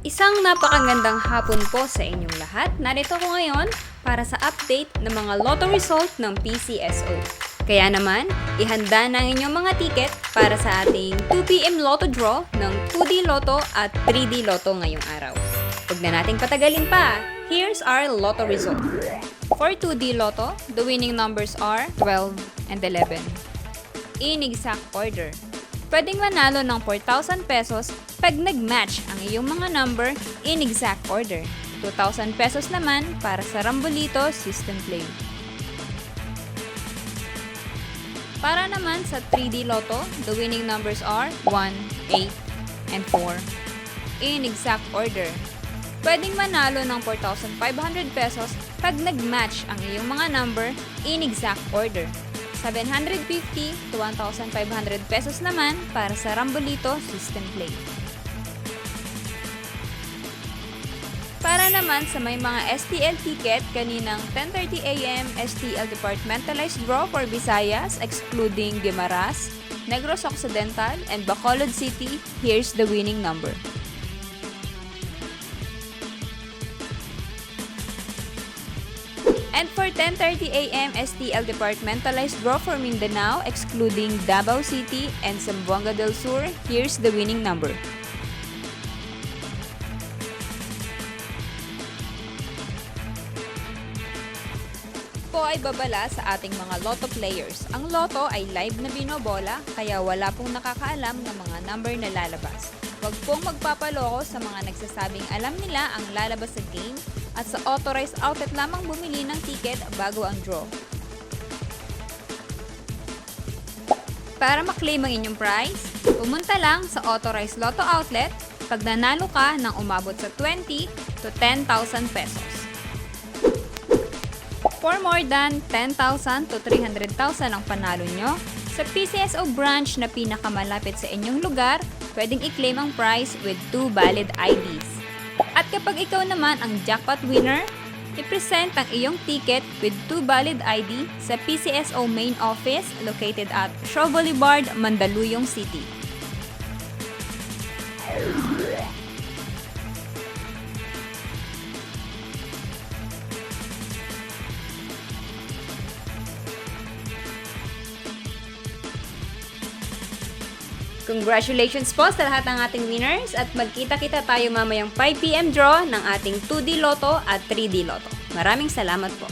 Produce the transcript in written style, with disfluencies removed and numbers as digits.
Isang napakagandang hapon po sa inyong lahat. Narito ko ngayon para sa update ng mga lotto result ng PCSO. Kaya naman, ihanda na ang inyong mga ticket para sa ating 2pm lotto draw ng 2D Lotto at 3D Lotto ngayong araw. Huwag na nating patagalin pa. Here's our lotto result. For 2D Lotto, the winning numbers are 12 and 11. In exact order, pwedeng manalo ng 4,000 pesos pag nag-match ang iyong mga number in exact order. 2,000 pesos naman para sa Rambolito System Play. Para naman sa 3D Lotto, the winning numbers are 1, 8, and 4. In exact order, pwedeng manalo ng 4,500 pesos pag nag-match ang iyong mga number in exact order. 750 to 1,500 pesos naman para sa Rambolito System Play. Para naman sa may mga STL ticket, kaninang 10:30 AM STL Departmentalized Draw for Visayas excluding Guimaras, Negros Occidental, and Bacolod City, here's the winning number. And for 10:30 AM STL Departmentalized Draw for Mindanao excluding Davao City and Zamboanga del Sur, here's the winning number. Po ay babala sa ating mga lotto players. Ang lotto ay live na binobola, kaya wala pong nakakaalam ng mga number na lalabas. Huwag pong magpapaloko sa mga nagsasabing alam nila ang lalabas sa game at sa authorized outlet lamang bumili ng ticket bago ang draw. Para maklaim ang inyong prize, pumunta lang sa authorized lotto outlet pag nanalo ka ng umabot sa 20 to 10,000 pesos. For more than 10,000 to 300,000 ang panalo nyo, sa PCSO branch na pinakamalapit sa inyong lugar, pwedeng i-claim ang prize with 2 valid IDs. At kapag ikaw naman ang jackpot winner, i-present ang iyong ticket with 2 valid ID sa PCSO main office located at Shaw Boulevard, Mandaluyong City. Congratulations po sa lahat ng ating winners at magkita-kita tayo mamayang 5pm draw ng ating 2D Lotto at 3D Lotto. Maraming salamat po.